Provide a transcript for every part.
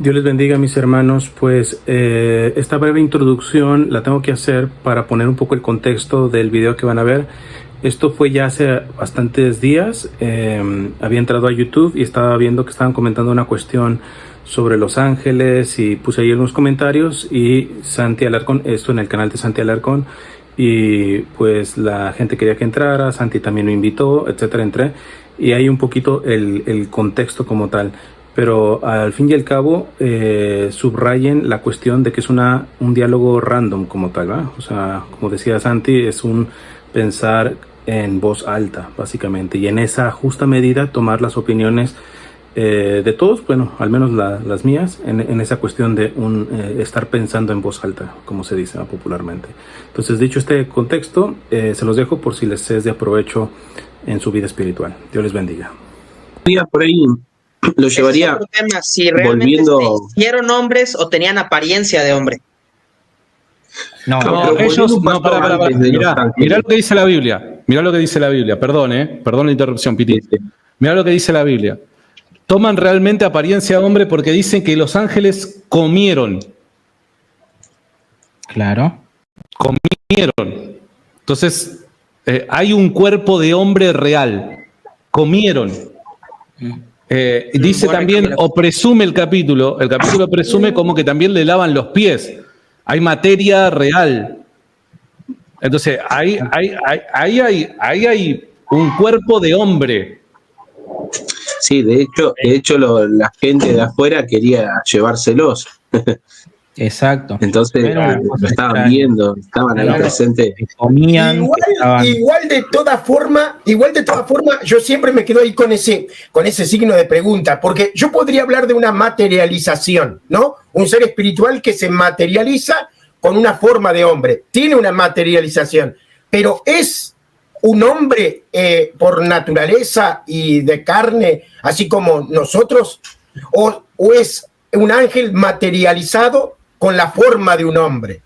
Dios les bendiga, mis hermanos. Pues esta breve introducción la tengo que hacer para poner un poco el contexto del video que van a ver. Esto fue ya hace bastantes días. Había entrado a YouTube y estaba viendo que estaban comentando una cuestión sobre Los Ángeles y puse ahí algunos comentarios y Santi Alarcón, esto en el canal de Santi Alarcón, y pues la gente quería que entrara, Santi también me invitó, etcétera, entré y hay un poquito el contexto como tal. Pero al fin y al cabo, subrayen la cuestión de que es un diálogo random como tal, ¿va? O sea, como decía Santi, es un pensar en voz alta, básicamente, y en esa justa medida tomar las opiniones de todos, bueno, al menos las mías, en esa cuestión de estar pensando en voz alta, como se dice popularmente. Entonces, dicho este contexto, se los dejo por si les es de aprovecho en su vida espiritual. Dios les bendiga. Por ahí lo llevaría otro tema, si realmente volviendo... se hicieron hombres o tenían apariencia de hombre. No, ellos... No, para. Mirá lo que dice la Biblia. Mirá lo que dice la Biblia. Perdón la interrupción, Piti. Mirá lo que dice la Biblia. Toman realmente apariencia de hombre porque dicen que los ángeles comieron. Claro. Comieron. Entonces, hay un cuerpo de hombre real. Comieron. Dice también, o presume el capítulo presume como que también le lavan los pies. Hay materia real. Entonces, ahí hay un cuerpo de hombre. Sí, de hecho la gente de afuera quería llevárselos. Exacto. Entonces lo estaban viendo, estaban ahí presentes. Comían. Igual de toda forma, yo siempre me quedo ahí con ese signo de pregunta, porque yo podría hablar de una materialización, ¿no? Un ser espiritual que se materializa con una forma de hombre, tiene una materialización, pero es un hombre por naturaleza y de carne, así como nosotros, o es un ángel materializado con la forma de un hombre,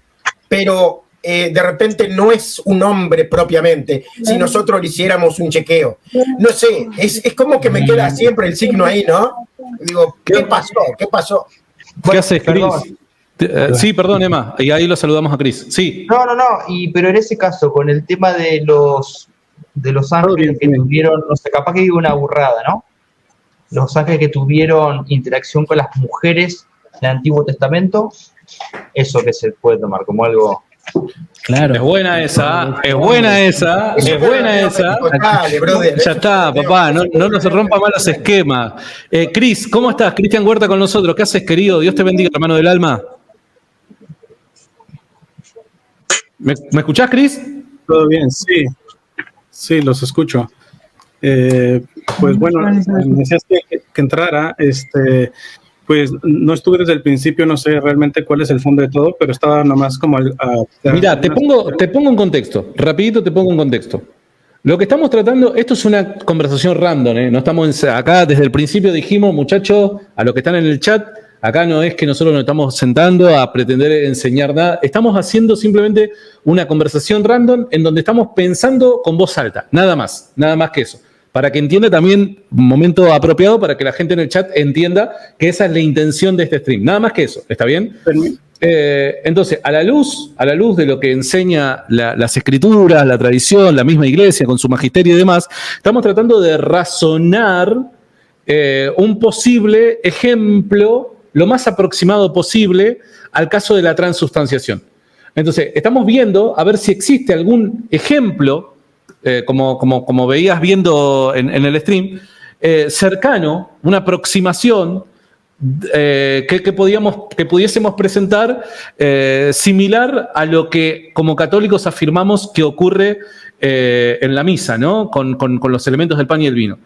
pero de repente no es un hombre propiamente, si nosotros le hiciéramos un chequeo. No sé, es como que me queda siempre el signo ahí, ¿no? Digo, ¿qué pasó? ¿Qué haces, Cris? Sí, perdón, Emma, y ahí lo saludamos a Cris. Sí. No, pero en ese caso, con el tema de los ángeles que tuvieron, no sé, capaz que digo una burrada, ¿no? Los ángeles que tuvieron interacción con las mujeres del Antiguo Testamento, eso que se puede tomar como algo... Claro. Es buena esa. Ya está, papá, no nos rompa mal los esquemas. Cris, ¿cómo estás? Cristian Huerta con nosotros. ¿Qué haces, querido? Dios te bendiga, hermano del alma. ¿Me escuchás, Cris? Todo bien, sí. Sí, los escucho. Pues bueno, me decías que entrara, pues no estuve desde el principio, no sé realmente cuál es el fondo de todo, pero estaba nomás como... Mira, te pongo en contexto, rapidito te pongo en contexto. Lo que estamos tratando, esto es una conversación random, ¿eh? No estamos acá, desde el principio dijimos, muchachos, a los que están en el chat, acá no es que nosotros nos estamos sentando a pretender enseñar nada, estamos haciendo simplemente una conversación random en donde estamos pensando con voz alta, nada más que eso. Para que entienda también, un momento apropiado para que la gente en el chat entienda que esa es la intención de este stream. Nada más que eso, ¿está bien? Entonces, a la luz de lo que enseña las escrituras, la tradición, la misma iglesia con su magisterio y demás, estamos tratando de razonar un posible ejemplo lo más aproximado posible al caso de la transustanciación. Entonces, estamos viendo a ver si existe algún ejemplo, como veías viendo en el stream, cercano, una aproximación que pudiésemos presentar similar a lo que como católicos afirmamos que ocurre en la misa, ¿no? Con los elementos del pan y el vino.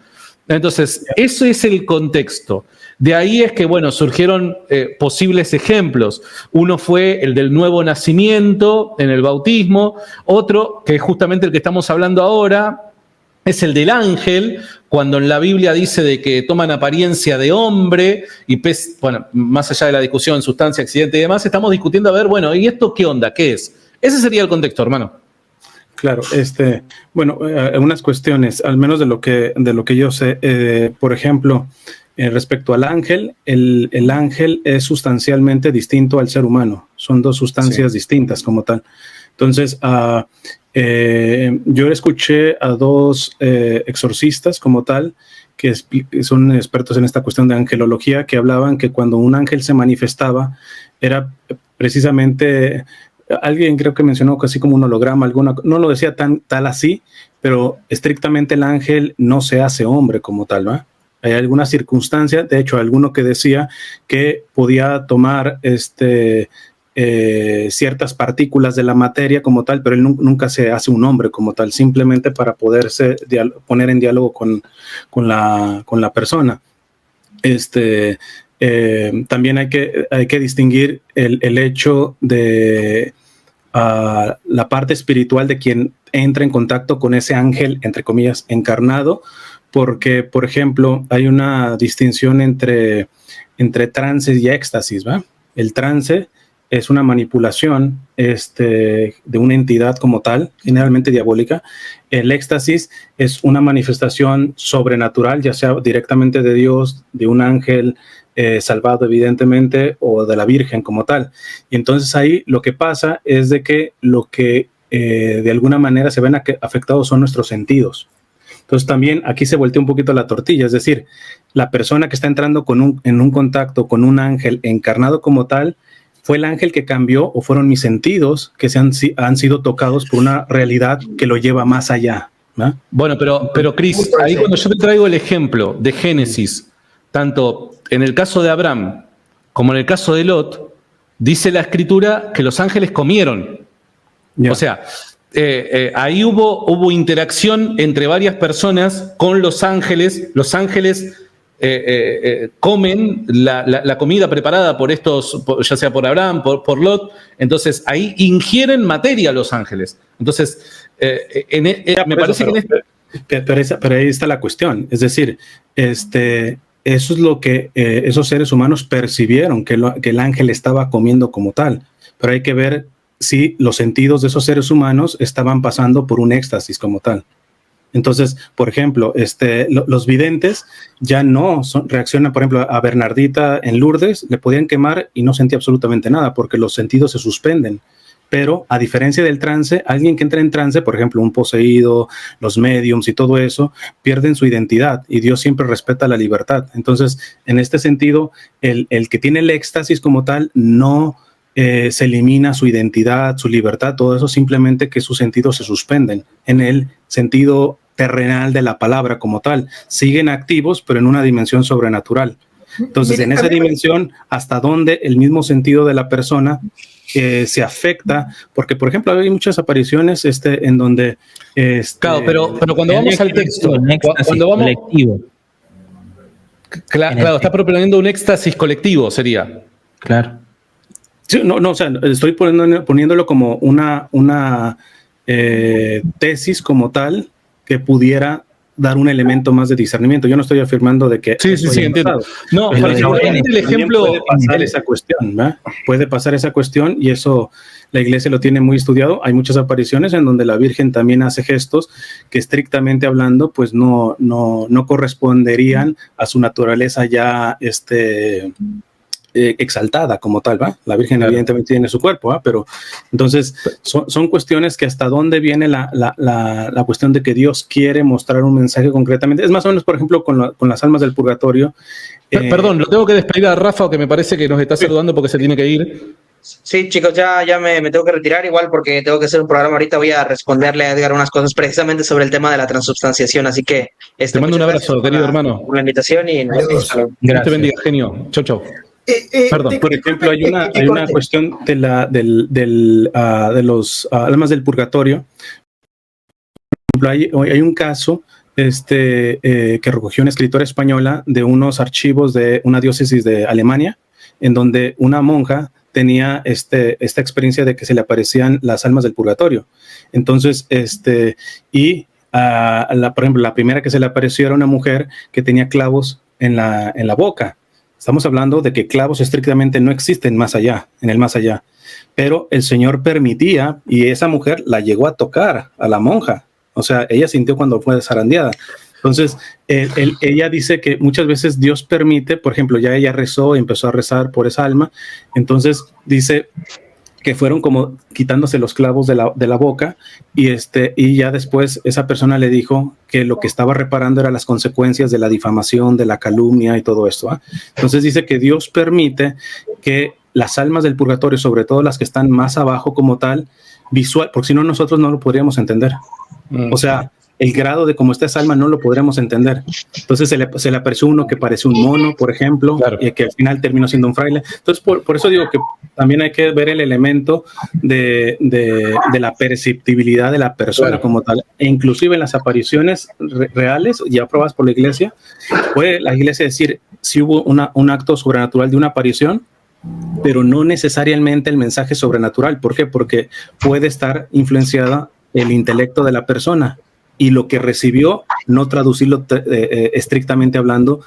Entonces, eso es el contexto. De ahí es que, bueno, surgieron posibles ejemplos. Uno fue el del nuevo nacimiento en el bautismo. Otro, que es justamente el que estamos hablando ahora, es el del ángel, cuando en la Biblia dice de que toman apariencia de hombre y, bueno, más allá de la discusión, sustancia, accidente y demás, estamos discutiendo a ver, bueno, ¿y esto qué onda? ¿Qué es? Ese sería el contexto, hermano. Claro, bueno, algunas cuestiones, al menos de lo que yo sé, por ejemplo, respecto al ángel, el ángel es sustancialmente distinto al ser humano. Son dos sustancias distintas como tal. Entonces, yo escuché a dos exorcistas como tal, que son expertos en esta cuestión de angelología, que hablaban que cuando un ángel se manifestaba, era precisamente, alguien creo que mencionó casi como un holograma, no lo decía tal así, pero estrictamente el ángel no se hace hombre como tal, ¿va? Hay alguna circunstancia, de hecho, alguno que decía que podía tomar ciertas partículas de la materia como tal, pero él nunca se hace un hombre como tal, simplemente para poderse poner en diálogo con la persona. También hay que distinguir el hecho de la parte espiritual de quien entra en contacto con ese ángel, entre comillas, encarnado, porque, por ejemplo, hay una distinción entre trance y éxtasis, ¿va? El trance es una manipulación de una entidad como tal, generalmente diabólica. El éxtasis es una manifestación sobrenatural, ya sea directamente de Dios, de un ángel salvado evidentemente, o de la Virgen como tal. Y entonces ahí lo que pasa es de que lo que de alguna manera se ven afectados son nuestros sentidos. Entonces también aquí se voltea un poquito la tortilla, es decir, la persona que está entrando en un contacto con un ángel encarnado como tal, ¿fue el ángel que cambió o fueron mis sentidos que han sido tocados por una realidad que lo lleva más allá? ¿No? Bueno, pero Cris, ahí cuando yo te traigo el ejemplo de Génesis, tanto en el caso de Abraham como en el caso de Lot, dice la escritura que los ángeles comieron. Yeah. O sea, ahí hubo interacción entre varias personas con los ángeles. Los ángeles comen la comida preparada por estos, ya sea por Abraham, por Lot. Entonces ahí ingieren materia los ángeles. Entonces, me parece que pero ahí está la cuestión. Es decir, eso es lo que esos seres humanos percibieron, que el ángel estaba comiendo como tal. Pero hay que ver si los sentidos de esos seres humanos estaban pasando por un éxtasis como tal. Entonces, por ejemplo, los videntes ya no reaccionan, por ejemplo, a Bernardita en Lourdes, le podían quemar y no sentía absolutamente nada porque los sentidos se suspenden. Pero a diferencia del trance, alguien que entra en trance, por ejemplo, un poseído, los mediums y todo eso, pierden su identidad y Dios siempre respeta la libertad. Entonces, en este sentido, el que tiene el éxtasis como tal no se elimina su identidad, su libertad, todo eso, simplemente que sus sentidos se suspenden en el sentido terrenal de la palabra como tal. Siguen activos, pero en una dimensión sobrenatural. Entonces, en esa dimensión, hasta dónde el mismo sentido de la persona se afecta, porque, por ejemplo, hay muchas apariciones en donde... claro, pero cuando vamos al texto, cuando vamos... colectivo. Claro, está proponiendo un éxtasis colectivo, sería. Claro. Sí, no, o sea, estoy poniéndolo como una tesis como tal que pudiera dar un elemento más de discernimiento. Yo no estoy afirmando de que... Sí, entiendo. No, el ejemplo... Puede pasar esa cuestión, ¿verdad? Puede pasar esa cuestión y eso la iglesia lo tiene muy estudiado. Hay muchas apariciones en donde la Virgen también hace gestos que estrictamente hablando pues no corresponderían a su naturaleza ya exaltada como tal, ¿va? La Virgen evidentemente tiene su cuerpo, ¿va? Pero entonces son cuestiones que hasta dónde viene la cuestión de que Dios quiere mostrar un mensaje concretamente. Es más o menos, por ejemplo, con las almas del purgatorio. Perdón, lo tengo que despedir a Rafa, que me parece que nos está saludando porque se tiene que ir. Sí, chicos, ya me tengo que retirar igual porque tengo que hacer un programa ahorita. Voy a responderle a Edgar unas cosas precisamente sobre el tema de la transubstanciación. Así que te mando un abrazo, querido hermano. Por la invitación y Dios te bendiga, genio. Chau. Perdón, por ejemplo, hay una cuestión de los almas del purgatorio. Por ejemplo, hay un caso que recogió una escritora española de unos archivos de una diócesis de Alemania, en donde una monja tenía esta experiencia de que se le aparecían las almas del purgatorio. Entonces, por ejemplo, la primera que se le apareció era una mujer que tenía clavos en la boca. Estamos hablando de que clavos estrictamente no existen en el más allá, pero el Señor permitía y esa mujer la llegó a tocar a la monja. O sea, ella sintió cuando fue zarandeada. Entonces, ella dice que muchas veces Dios permite, por ejemplo, ya ella rezó y empezó a rezar por esa alma, entonces dice que fueron como quitándose los clavos de la boca y ya después esa persona le dijo que lo que estaba reparando eran las consecuencias de la difamación, de la calumnia y todo esto. ¿Eh? Entonces dice que Dios permite que las almas del purgatorio, sobre todo las que están más abajo como tal, visual, porque si no nosotros no lo podríamos entender. O sea, el grado de cómo está esa alma no lo podremos entender. Entonces se le apareció uno que parece un mono, por ejemplo, claro, y que al final terminó siendo un fraile. Entonces por eso digo que también hay que ver el elemento de la perceptibilidad de la persona, claro, como tal. E inclusive en las apariciones reales, ya aprobadas por la iglesia, puede la iglesia decir si hubo un acto sobrenatural de una aparición, pero no necesariamente el mensaje sobrenatural. ¿Por qué? Porque puede estar influenciada el intelecto de la persona y lo que recibió no traducirlo estrictamente hablando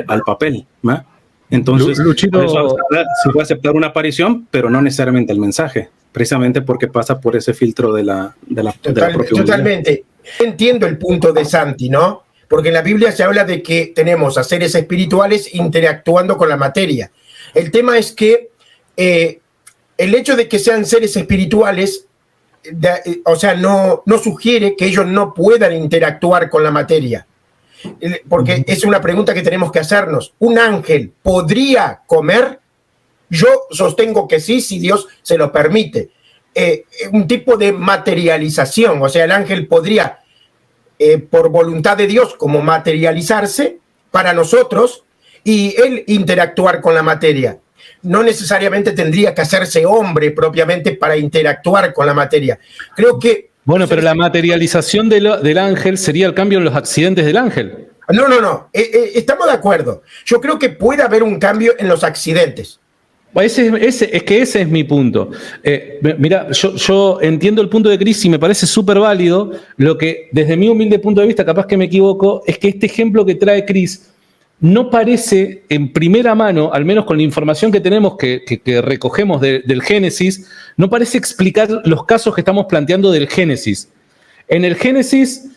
al papel, ¿no? Entonces, Luchito, por eso se puede aceptar una aparición, pero no necesariamente el mensaje, precisamente porque pasa por ese filtro de la propia totalmente. Entiendo el punto de Santi, ¿no? Porque en la Biblia se habla de que tenemos a seres espirituales interactuando con la materia. El tema es que el hecho de que sean seres espirituales, o sea, no sugiere que ellos no puedan interactuar con la materia. Porque es una pregunta que tenemos que hacernos. ¿Un ángel podría comer? Yo sostengo que sí, si Dios se lo permite. Un tipo de materialización, o sea, el ángel podría, por voluntad de Dios, como materializarse para nosotros y él interactuar con la materia. No necesariamente tendría que hacerse hombre propiamente para interactuar con la materia. Creo que... Bueno, pero la materialización del ángel sería el cambio en los accidentes del ángel. No. Estamos de acuerdo. Yo creo que puede haber un cambio en los accidentes. Ese es mi punto. Mira, yo entiendo el punto de Cris y me parece súper válido. Lo que, desde mi humilde punto de vista, capaz que me equivoco, es que este ejemplo que trae Cris no parece en primera mano, al menos con la información que tenemos que recogemos del Génesis, no parece explicar los casos que estamos planteando del Génesis. En el Génesis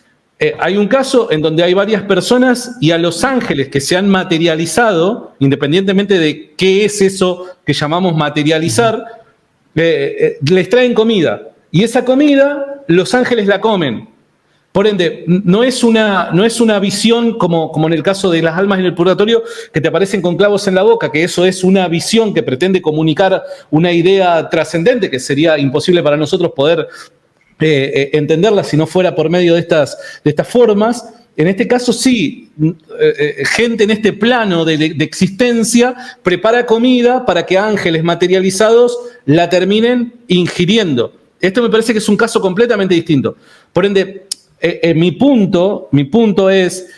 hay un caso en donde hay varias personas y a los ángeles que se han materializado, independientemente de qué es eso que llamamos materializar, les traen comida. Y esa comida los ángeles la comen. Por ende, no es una visión como en el caso de las almas en el purgatorio que te aparecen con clavos en la boca, que eso es una visión que pretende comunicar una idea trascendente que sería imposible para nosotros poder entenderla si no fuera por medio de estas formas. En este caso sí, gente en este plano de existencia prepara comida para que ángeles materializados la terminen ingiriendo. Esto me parece que es un caso completamente distinto. Por ende, mi punto es,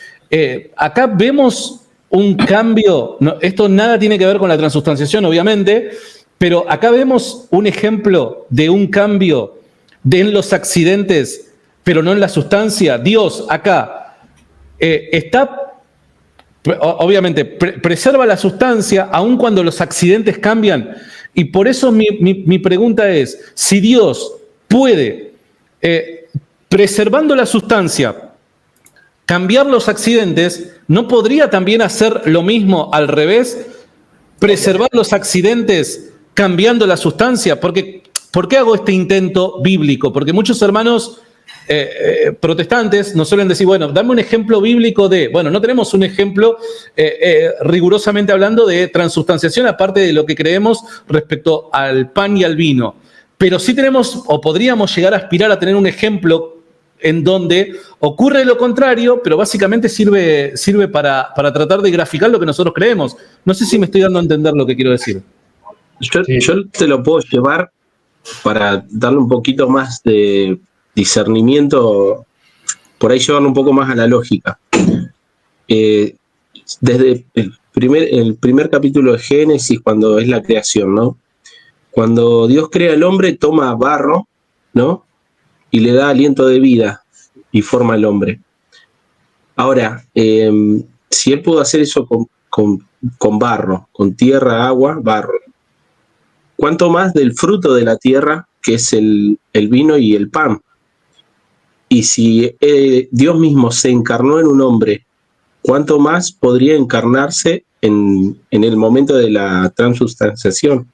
acá vemos un cambio, esto nada tiene que ver con la transubstanciación, obviamente, pero acá vemos un ejemplo de un cambio en los accidentes, pero no en la sustancia. Dios acá está, obviamente, preserva la sustancia aun cuando los accidentes cambian, y por eso mi pregunta es, si Dios puede... preservando la sustancia, cambiar los accidentes, ¿no podría también hacer lo mismo al revés? Preservar los accidentes cambiando la sustancia. ¿Por qué hago este intento bíblico? Porque muchos hermanos protestantes nos suelen decir, bueno, dame un ejemplo bíblico bueno, no tenemos un ejemplo rigurosamente hablando de transubstanciación, aparte de lo que creemos respecto al pan y al vino. Pero sí tenemos, o podríamos llegar a aspirar a tener un ejemplo en donde ocurre lo contrario, pero básicamente sirve para tratar de graficar lo que nosotros creemos. No sé si me estoy dando a entender lo que quiero decir. Yo te lo puedo llevar para darle un poquito más de discernimiento, por ahí llevarlo un poco más a la lógica. Desde el primer capítulo de Génesis, cuando es la creación, ¿no? Cuando Dios crea al hombre, toma barro, ¿no? Y le da aliento de vida y forma al hombre. Ahora, si él pudo hacer eso con barro, con tierra, agua, barro, ¿cuánto más del fruto de la tierra, que es el vino y el pan? Y si Dios mismo se encarnó en un hombre, ¿cuánto más podría encarnarse en el momento de la transubstanciación?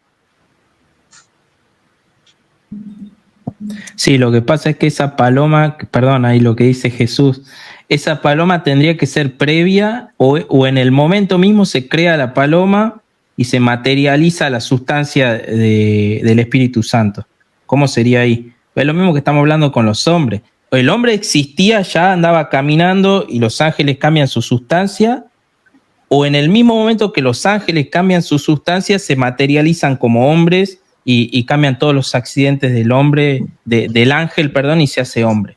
Sí, lo que pasa es que esa paloma, perdón, ahí lo que dice Jesús, esa paloma tendría que ser previa o en el momento mismo se crea la paloma y se materializa la sustancia del Espíritu Santo. ¿Cómo sería ahí? Es lo mismo que estamos hablando con los hombres. El hombre existía, ya andaba caminando y los ángeles cambian su sustancia, o en el mismo momento que los ángeles cambian su sustancia, se materializan como hombres y cambian todos los accidentes del hombre, del ángel, perdón, y se hace hombre.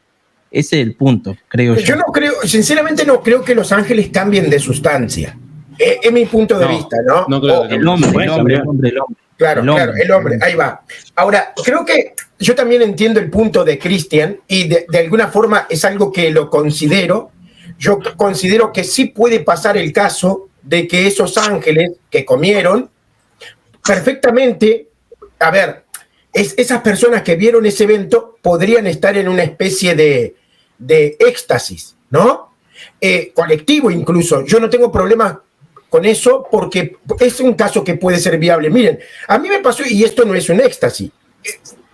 Ese es el punto, creo yo. Yo no creo, sinceramente no creo que los ángeles cambien de sustancia. Es mi punto de vista, ¿no? No creo que El hombre. Claro, el hombre, ahí va. Ahora, creo que yo también entiendo el punto de Cristian y de alguna forma es algo que lo considero. Yo considero que sí puede pasar el caso de que esos ángeles que comieron perfectamente, a ver, esas personas que vieron ese evento podrían estar en una especie de éxtasis, ¿no? Colectivo incluso. Yo no tengo problema con eso porque es un caso que puede ser viable. Miren, a mí me pasó, y esto no es un éxtasis,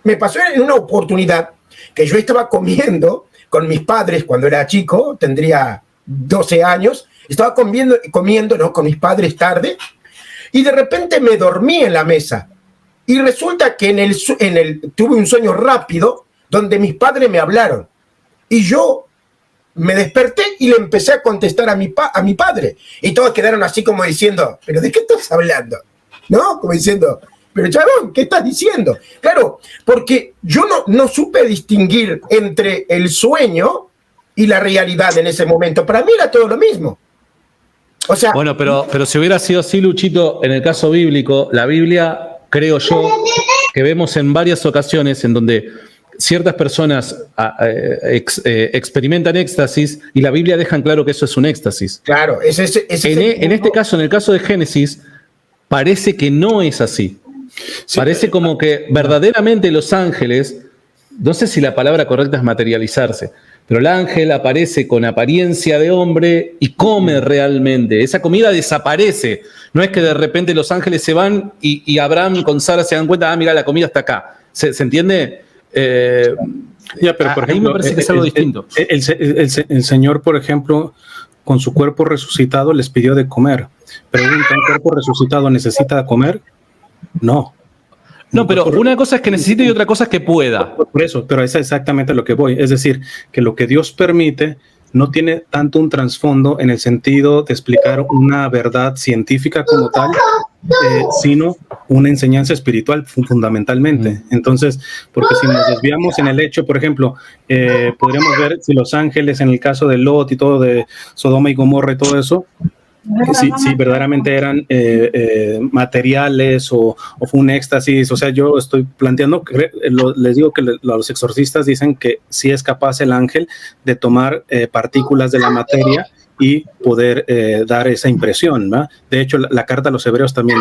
me pasó en una oportunidad que yo estaba comiendo con mis padres cuando era chico, tendría 12 años, estaba comiendo ¿no? con mis padres tarde, y de repente me dormí en la mesa. Y resulta que tuve un sueño rápido donde mis padres me hablaron. Y yo me desperté y le empecé a contestar a mi padre. Y todos quedaron así como diciendo, ¿pero de qué estás hablando? ¿No? Como diciendo, pero chabón, ¿qué estás diciendo? Claro, porque yo no supe distinguir entre el sueño y la realidad en ese momento. Para mí era todo lo mismo. O sea, bueno, pero si hubiera sido así, Luchito, en el caso bíblico, la Biblia, creo yo, que vemos en varias ocasiones en donde ciertas personas experimentan éxtasis y la Biblia deja en claro que eso es un éxtasis. Claro, en este caso, en el caso de Génesis, parece que no es así. Sí, parece como que verdaderamente los ángeles, no sé si la palabra correcta es materializarse, pero el ángel aparece con apariencia de hombre y come realmente. Esa comida desaparece. No es que de repente los ángeles se van y Abraham con Sara se dan cuenta, mira, la comida está acá. ¿Se entiende? Pero por ejemplo, ahí me parece que es algo distinto. El Señor, por ejemplo, con su cuerpo resucitado les pidió de comer. Pregunta, ¿un cuerpo resucitado necesita comer? No. No, pero una cosa es que necesite y otra cosa es que pueda. Por eso, pero es exactamente lo que voy. Es decir, que lo que Dios permite no tiene tanto un trasfondo en el sentido de explicar una verdad científica como tal, sino una enseñanza espiritual fundamentalmente. Entonces, porque si nos desviamos en el hecho, por ejemplo, podríamos ver si los ángeles en el caso de Lot y todo de Sodoma y Gomorra y todo eso, si verdaderamente eran materiales o fue un éxtasis. O sea, yo estoy planteando, les digo que los exorcistas dicen que sí es capaz el ángel de tomar partículas de la materia y poder dar esa impresión, ¿no? De hecho, la carta a los hebreos también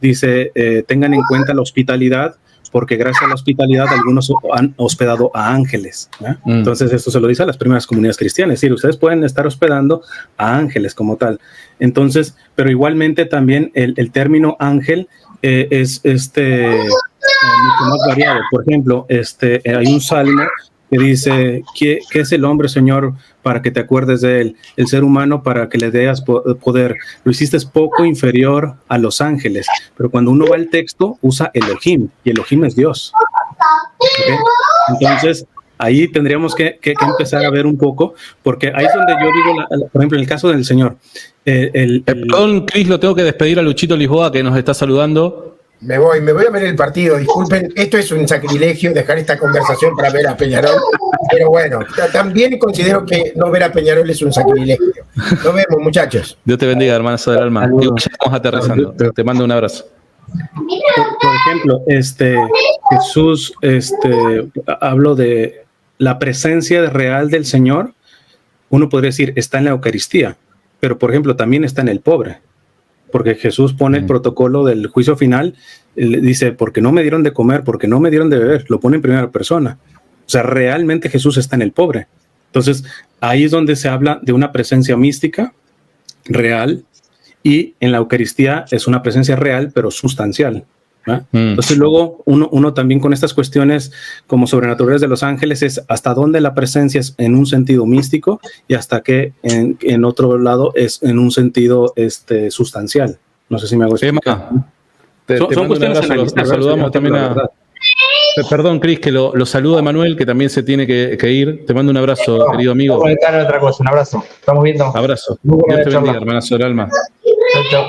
dice tengan en cuenta la hospitalidad, porque gracias a la hospitalidad algunos han hospedado a ángeles, ¿no? Entonces esto se lo dice a las primeras comunidades cristianas, es decir, ustedes pueden estar hospedando a ángeles como tal. Entonces, pero igualmente también el término ángel es mucho más variado. Por ejemplo, hay un salmo que dice, ¿qué es el hombre, Señor, para que te acuerdes de él? El ser humano para que le des poder. Lo hiciste poco inferior a los ángeles. Pero cuando uno va al texto, usa Elohim, y Elohim es Dios. ¿Okay? Entonces, ahí tendríamos que empezar a ver un poco, porque ahí es donde yo digo, por ejemplo, en el caso del Señor. Perdón, Cris, lo tengo que despedir a Luchito Lisboa, que nos está saludando. Me voy a ver el partido, disculpen, esto es un sacrilegio dejar esta conversación para ver a Peñarol, pero bueno, también considero que no ver a Peñarol es un sacrilegio. Nos vemos, muchachos. Dios te bendiga, hermanazo del alma. Ya estamos aterrizando. Te mando un abrazo. Por ejemplo, Jesús habló de la presencia real del Señor. Uno podría decir, está en la Eucaristía, pero por ejemplo también está en el pobre. Porque Jesús pone el protocolo del juicio final, dice, porque no me dieron de comer, porque no me dieron de beber, lo pone en primera persona. O sea, realmente Jesús está en el pobre. Entonces, ahí es donde se habla de una presencia mística real, y en la Eucaristía es una presencia real, pero sustancial. Entonces luego uno también con estas cuestiones como sobrenaturales de los ángeles es hasta dónde la presencia es en un sentido místico y hasta que en otro lado es en un sentido sustancial. No sé si me hago explicar. Son cuestiones a analizar. Saludamos también a... Perdón, Cris, que lo saluda Emanuel, que también se tiene que ir. Te mando un abrazo, querido amigo. Vamos a conectar en otra cosa. Un abrazo. Estamos viendo. Abrazo. Muy buena Dios te charla. bendiga, hermanazo del alma. Chao.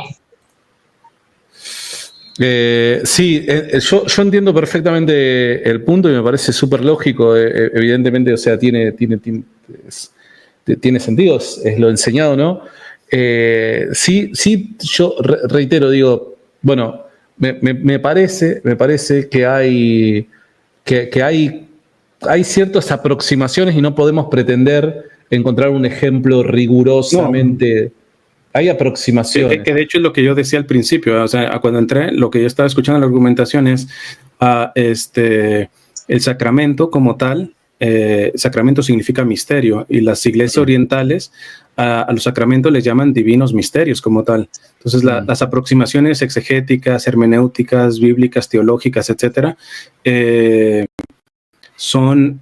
Sí, yo entiendo perfectamente el punto y me parece súper lógico. Evidentemente, o sea, tiene sentido, es lo enseñado, ¿no? Sí, yo reitero, digo, bueno, me parece que hay ciertas aproximaciones y no podemos pretender encontrar un ejemplo rigurosamente. No. Hay aproximaciones. Que de hecho es lo que yo decía al principio, o sea, cuando entré, lo que yo estaba escuchando en la argumentación es el sacramento como tal. Sacramento significa misterio, y las iglesias orientales a los sacramentos les llaman divinos misterios como tal. Entonces las aproximaciones exegéticas, hermenéuticas, bíblicas, teológicas, etcétera, son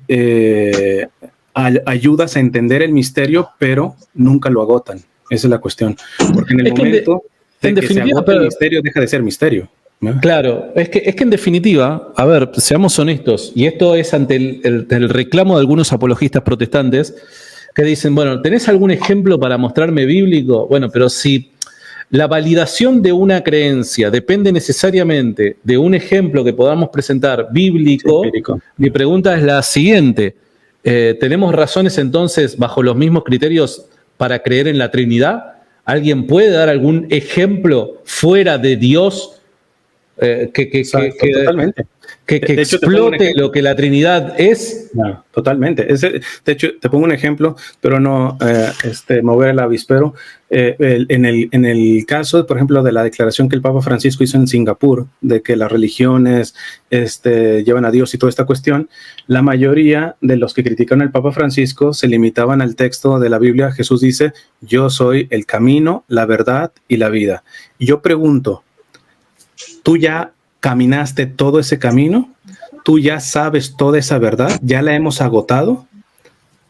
ayudas a entender el misterio, pero nunca lo agotan. Esa es la cuestión. Porque en el momento en que se agota el misterio, deja de ser misterio, ¿no? Claro, es que en definitiva, a ver, seamos honestos, y esto es ante el reclamo de algunos apologistas protestantes que dicen, bueno, ¿tenés algún ejemplo para mostrarme bíblico? Bueno, pero si la validación de una creencia depende necesariamente de un ejemplo que podamos presentar bíblico, mi pregunta es la siguiente. ¿Tenemos razones entonces, bajo los mismos criterios, para creer en la Trinidad? ¿Alguien puede dar algún ejemplo fuera de Dios totalmente. que explote lo que la Trinidad es? No, totalmente. De hecho, te pongo un ejemplo, pero no mover el avispero. En el caso, por ejemplo, de la declaración que el Papa Francisco hizo en Singapur, de que las religiones llevan a Dios y toda esta cuestión, la mayoría de los que criticaron al Papa Francisco se limitaban al texto de la Biblia. Jesús dice, yo soy el camino, la verdad y la vida. Y yo pregunto, ¿tú ya caminaste todo ese camino? ¿Tú ya sabes toda esa verdad? ¿Ya la hemos agotado?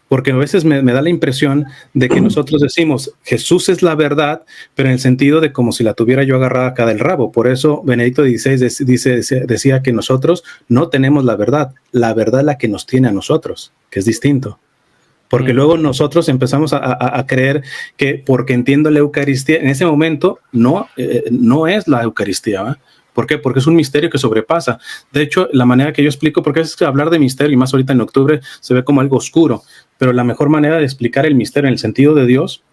Porque a veces me da la impresión de que nosotros decimos, Jesús es la verdad, pero en el sentido de como si la tuviera yo agarrada acá del rabo. Por eso Benedicto XVI decía que nosotros no tenemos la verdad es la que nos tiene a nosotros, que es distinto. Porque luego nosotros empezamos a creer que porque entiendo la Eucaristía, en ese momento no es la Eucaristía, ¿eh? ¿Por qué? Porque es un misterio que sobrepasa. De hecho, la manera que yo explico, porque es que hablar de misterio, y más ahorita en octubre, se ve como algo oscuro, pero la mejor manera de explicar el misterio en el sentido de Dios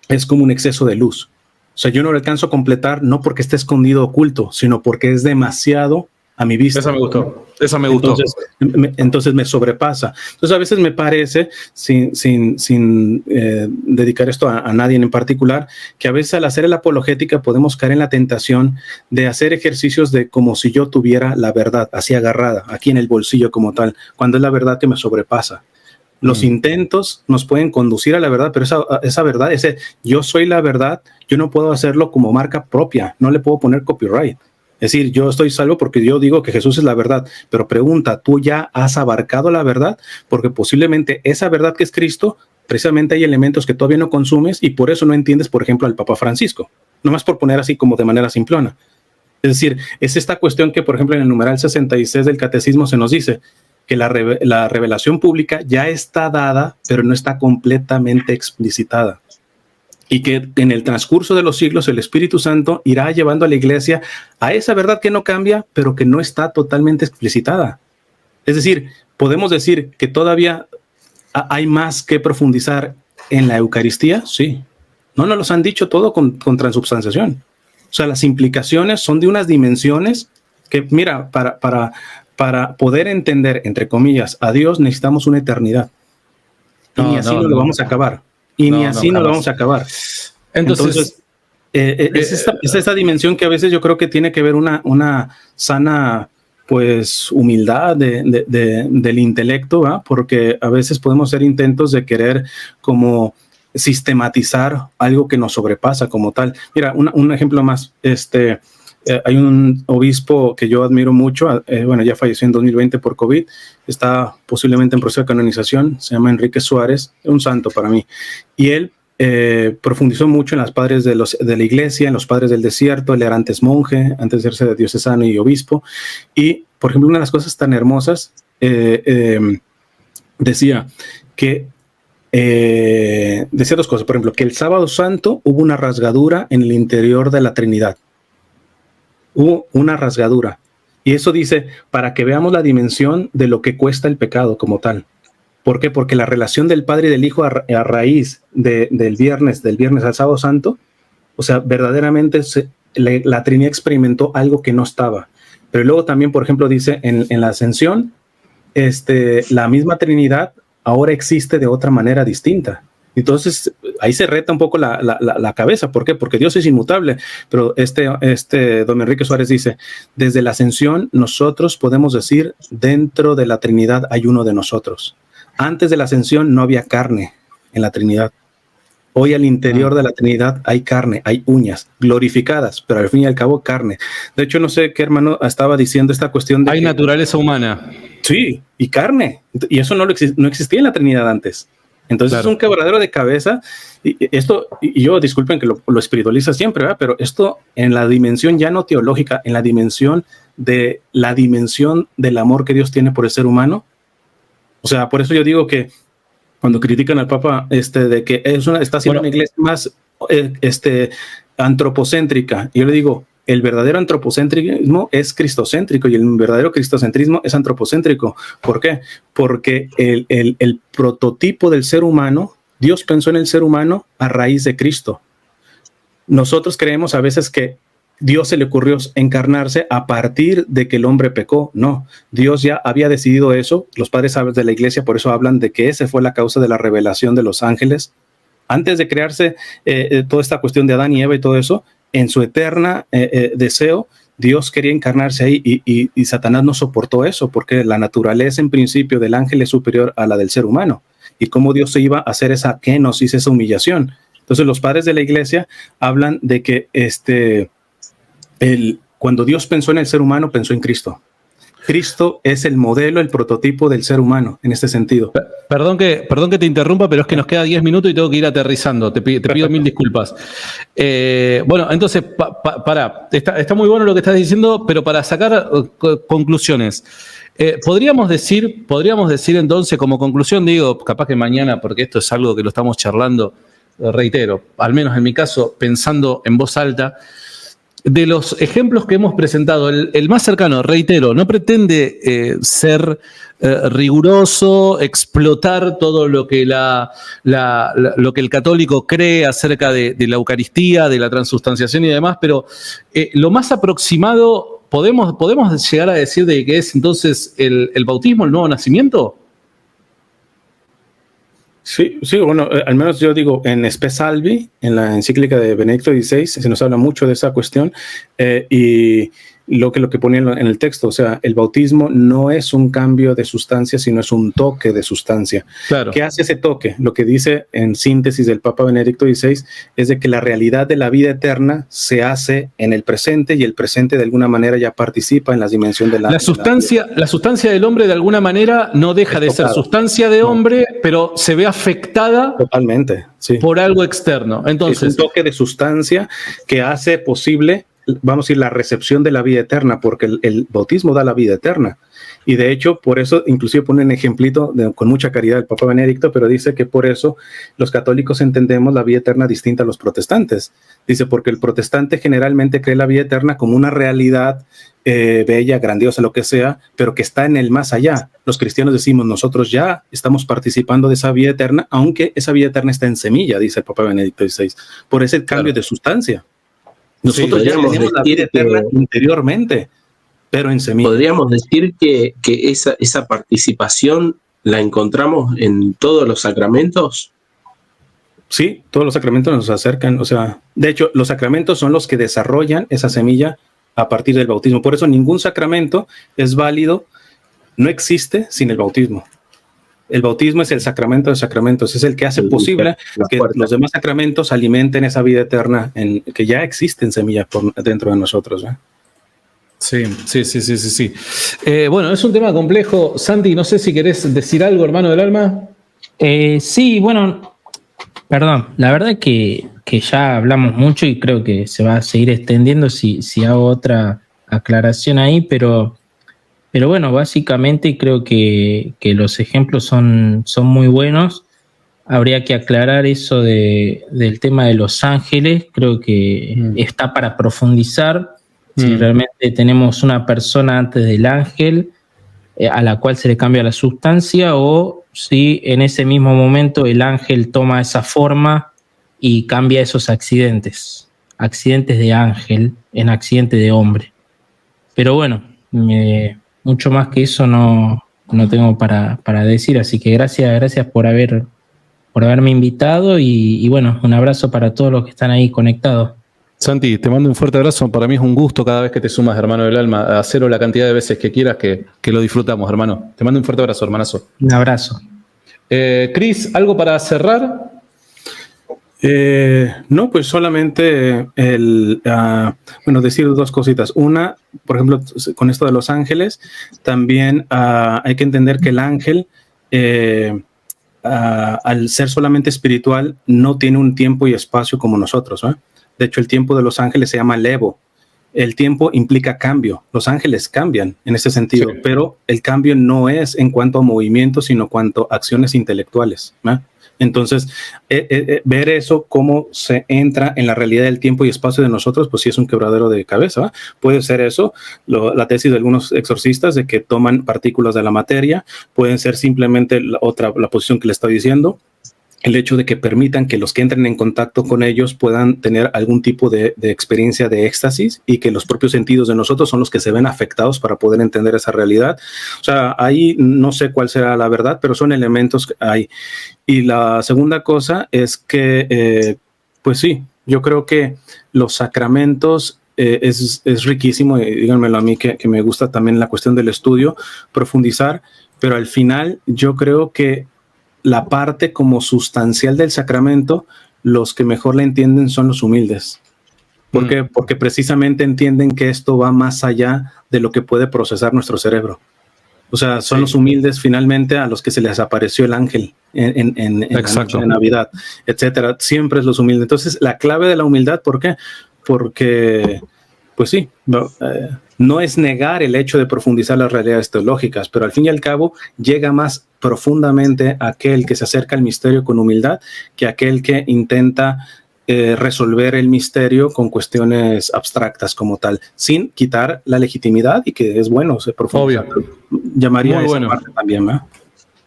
es como un exceso de luz. O sea, yo no lo alcanzo a completar no porque esté escondido oculto, sino porque es demasiado a mi vista. Esa me gustó. Entonces me sobrepasa. Entonces a veces me parece, sin dedicar esto a nadie en particular, que a veces al hacer la apologética podemos caer en la tentación de hacer ejercicios de como si yo tuviera la verdad así agarrada, aquí en el bolsillo como tal, cuando es la verdad que me sobrepasa. Los intentos nos pueden conducir a la verdad, pero esa verdad, ese yo soy la verdad, yo no puedo hacerlo como marca propia, no le puedo poner copyright. Es decir, yo estoy salvo porque yo digo que Jesús es la verdad, pero pregunta, ¿tú ya has abarcado la verdad? Porque posiblemente esa verdad que es Cristo, precisamente hay elementos que todavía no consumes y por eso no entiendes, por ejemplo, al Papa Francisco. Nomás por poner así como de manera simplona. Es decir, es esta cuestión que, por ejemplo, en el numeral 66 del Catecismo se nos dice que la revelación pública ya está dada, pero no está completamente explicitada. Y que en el transcurso de los siglos el Espíritu Santo irá llevando a la iglesia a esa verdad que no cambia, pero que no está totalmente explicitada. Es decir, podemos decir que todavía hay más que profundizar en la Eucaristía, sí. No nos los han dicho todo con transubstanciación. O sea, las implicaciones son de unas dimensiones que, mira, para poder entender, entre comillas, a Dios necesitamos una eternidad. Y ni así no lo vamos a acabar. Y ni así no lo vamos a acabar. Entonces es esta dimensión que a veces yo creo que tiene que ver una sana pues humildad del intelecto, ¿va? Porque a veces podemos hacer intentos de querer como sistematizar algo que nos sobrepasa como tal. Mira, un ejemplo más, hay un obispo que yo admiro mucho, bueno, ya falleció en 2020 por COVID, está posiblemente en proceso de canonización, se llama Enrique Suárez, un santo para mí, y él profundizó mucho en los padres de la iglesia, en los padres del desierto. Él era antes monje, antes de ser diocesano y obispo, y por ejemplo una de las cosas tan hermosas decía que decía dos cosas, por ejemplo, que el sábado santo hubo una rasgadura en el interior de la Trinidad, hubo una rasgadura, y eso dice para que veamos la dimensión de lo que cuesta el pecado como tal. ¿Por qué? Porque la relación del Padre y del Hijo a raíz del viernes al sábado santo, o sea, verdaderamente la Trinidad experimentó algo que no estaba. Pero luego también, por ejemplo, dice en la ascensión, la misma Trinidad ahora existe de otra manera distinta. Entonces, ahí se reta un poco la cabeza. ¿Por qué? Porque Dios es inmutable. Pero don Enrique Suárez dice, desde la ascensión nosotros podemos decir, dentro de la Trinidad hay uno de nosotros. Antes de la ascensión no había carne en la Trinidad. Hoy al interior de la Trinidad hay carne, hay uñas glorificadas, pero al fin y al cabo carne. De hecho, no sé qué hermano estaba diciendo esta cuestión de hay naturaleza humana. Sí, y carne. Y eso no existía en la Trinidad antes. Entonces claro, es un quebradero de cabeza. Y yo, disculpen que lo espiritualiza siempre, ¿verdad? Pero esto en la dimensión ya no teológica, en la dimensión del amor que Dios tiene por el ser humano. O sea, por eso yo digo que cuando critican al Papa de que está haciendo una iglesia más antropocéntrica, yo le digo, el verdadero antropocentrismo es cristocéntrico y el verdadero cristocentrismo es antropocéntrico. ¿Por qué? Porque el prototipo del ser humano, Dios pensó en el ser humano a raíz de Cristo. Nosotros creemos a veces que Dios se le ocurrió encarnarse a partir de que el hombre pecó. No, Dios ya había decidido eso. Los padres de la iglesia por eso hablan de que esa fue la causa de la revelación de los ángeles. Antes de crearse toda esta cuestión de Adán y Eva y todo eso, en su eterna deseo, Dios quería encarnarse ahí y Satanás no soportó eso porque la naturaleza en principio del ángel es superior a la del ser humano. Y cómo Dios se iba a hacer esa kenosis, esa humillación. Entonces los padres de la iglesia hablan de que cuando Dios pensó en el ser humano, pensó en Cristo. Cristo es el modelo, el prototipo del ser humano en este sentido. Perdón que te interrumpa, pero es que nos queda 10 minutos y tengo que ir aterrizando. Te pido mil disculpas. Bueno, entonces, está muy bueno lo que estás diciendo, pero para sacar conclusiones, podríamos decir entonces, como conclusión, digo, capaz que mañana, porque esto es algo que lo estamos charlando, reitero, al menos en mi caso, pensando en voz alta, de los ejemplos que hemos presentado, el más cercano, reitero, no pretende ser riguroso, explotar todo lo que lo que el católico cree acerca de la Eucaristía, de la transustanciación y demás, pero lo más aproximado, ¿podemos llegar a decir de que es entonces el bautismo, el nuevo nacimiento? Sí, bueno, al menos yo digo, en Spe Salvi, en la encíclica de Benedicto XVI, se nos habla mucho de esa cuestión y lo que ponía en el texto, o sea, el bautismo no es un cambio de sustancia, sino es un toque de sustancia. Claro. ¿Qué hace ese toque? Lo que dice en síntesis del Papa Benedicto XVI es de que la realidad de la vida eterna se hace en el presente y el presente de alguna manera ya participa en la dimensión de la sustancia del hombre de alguna manera no deja de ser sustancia de hombre, pero se ve afectada totalmente, sí, por algo externo. Entonces, es un toque de sustancia que hace posible, vamos a decir, la recepción de la vida eterna, porque el bautismo da la vida eterna. Y de hecho, por eso, inclusive pone un ejemplito con mucha caridad el Papa Benedicto, pero dice que por eso los católicos entendemos la vida eterna distinta a los protestantes. Dice, porque el protestante generalmente cree la vida eterna como una realidad bella, grandiosa, lo que sea, pero que está en el más allá. Los cristianos decimos, nosotros ya estamos participando de esa vida eterna, aunque esa vida eterna está en semilla, dice el Papa Benedicto XVI. Por ese cambio de sustancia. Nosotros ya tenemos la vida eterna interiormente, pero en semilla. Podríamos decir que esa participación la encontramos en todos los sacramentos. Sí, todos los sacramentos nos acercan, o sea, de hecho, los sacramentos son los que desarrollan esa semilla a partir del bautismo. Por eso ningún sacramento es válido, no existe sin el bautismo. El bautismo es el sacramento de sacramentos, es el que hace posible que los demás sacramentos alimenten esa vida eterna que ya existen semillas dentro de nosotros. Sí. Bueno, es un tema complejo. Santi, no sé si querés decir algo, hermano del alma. Sí, bueno, perdón, la verdad que ya hablamos mucho y creo que se va a seguir extendiendo si hago otra aclaración ahí, pero bueno, básicamente creo que los ejemplos son muy buenos. Habría que aclarar eso del tema de los ángeles, creo que está para profundizar. Si realmente tenemos una persona antes del ángel a la cual se le cambia la sustancia, o si en ese mismo momento el ángel toma esa forma y cambia esos accidentes de ángel en accidente de hombre. Pero bueno, mucho más que eso no tengo para decir, así que gracias por haberme invitado y bueno, un abrazo para todos los que están ahí conectados. Santi, te mando un fuerte abrazo. Para mí es un gusto cada vez que te sumas, hermano del alma. Hacerlo la cantidad de veces que quieras, que lo disfrutamos, hermano. Te mando un fuerte abrazo, hermanazo. Un abrazo. Cris, ¿algo para cerrar? No, pues solamente decir dos cositas. Una, por ejemplo, con esto de los ángeles, también hay que entender que el ángel, al ser solamente espiritual, no tiene un tiempo y espacio como nosotros, ¿eh? De hecho, el tiempo de los ángeles se llama levo. El tiempo implica cambio. Los ángeles cambian en ese sentido, sí, pero el cambio no es en cuanto a movimiento, sino en cuanto a acciones intelectuales, ¿no? Entonces, ver eso, cómo se entra en la realidad del tiempo y espacio de nosotros, pues sí es un quebradero de cabeza, ¿va? Puede ser eso, la tesis de algunos exorcistas de que toman partículas de la materia, pueden ser simplemente la posición que le estoy diciendo, el hecho de que permitan que los que entren en contacto con ellos puedan tener algún tipo de experiencia de éxtasis y que los propios sentidos de nosotros son los que se ven afectados para poder entender esa realidad. O sea, ahí no sé cuál será la verdad, pero son elementos que hay. Y la segunda cosa es que, pues sí, yo creo que los sacramentos es riquísimo, y díganmelo a mí que me gusta también la cuestión del estudio, profundizar, pero al final yo creo que la parte como sustancial del sacramento, los que mejor la entienden son los humildes. ¿Por qué? Porque precisamente entienden que esto va más allá de lo que puede procesar nuestro cerebro. O sea, son los humildes finalmente a los que se les apareció el ángel en la noche de Navidad, etcétera. Siempre es los humildes. Entonces, la clave de la humildad, ¿por qué? Porque, pues sí, no es negar el hecho de profundizar las realidades teológicas, pero al fin y al cabo llega más profundamente aquel que se acerca al misterio con humildad que aquel que intenta resolver el misterio con cuestiones abstractas como tal, sin quitar la legitimidad y que es bueno, se profundiza. Llamaría a esa parte también, ¿eh?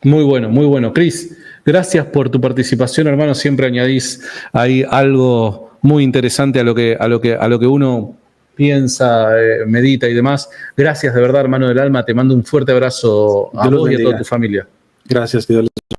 Muy bueno. Cris, gracias por tu participación, hermano. Siempre añadís ahí algo muy interesante a lo que uno piensa, medita y demás. Gracias de verdad, hermano del alma. Te mando un fuerte abrazo a vos y a toda tu familia. Gracias, que Dios les bendiga.